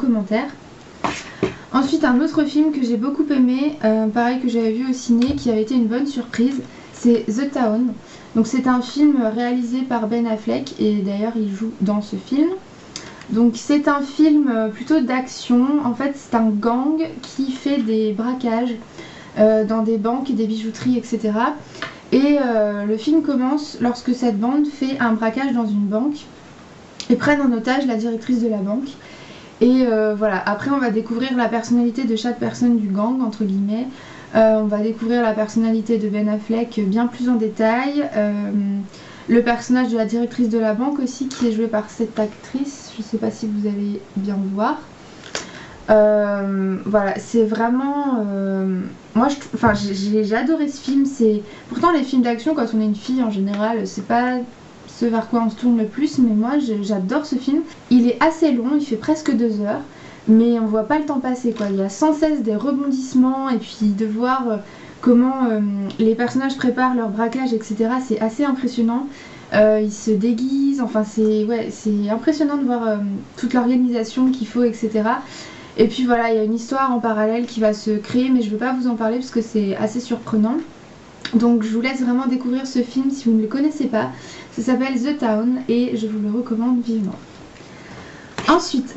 commentaire. Ensuite, un autre film que j'ai beaucoup aimé, pareil que j'avais vu au ciné, qui avait été une bonne surprise, c'est The Town. Donc c'est un film réalisé par Ben Affleck et d'ailleurs il joue dans ce film. Donc c'est un film plutôt d'action. En fait c'est un gang qui fait des braquages dans des banques et des bijouteries, etc. Et le film commence lorsque cette bande fait un braquage dans une banque et prennent en otage la directrice de la banque. Et voilà, après on va découvrir la personnalité de chaque personne du gang, entre guillemets. On va découvrir la personnalité de Ben Affleck bien plus en détail. Le personnage de la directrice de la banque aussi, qui est joué par cette actrice, je sais pas si vous allez bien voir. Voilà, c'est vraiment... moi, j'ai adoré ce film. Pourtant, les films d'action, quand on est une fille en général, c'est pas ce vers quoi on se tourne le plus, mais moi j'adore ce film. Il est assez long, il fait presque 2 heures, mais on voit pas le temps passer quoi. Il y a sans cesse des rebondissements et puis de voir comment les personnages préparent leur braquage, etc. C'est assez impressionnant. Ils se déguisent, enfin c'est impressionnant de voir toute l'organisation qu'il faut, etc. Et puis voilà, il y a une histoire en parallèle qui va se créer, mais je veux pas vous en parler parce que c'est assez surprenant. Donc je vous laisse vraiment découvrir ce film si vous ne le connaissez pas. Ça s'appelle The Town et je vous le recommande vivement. Ensuite,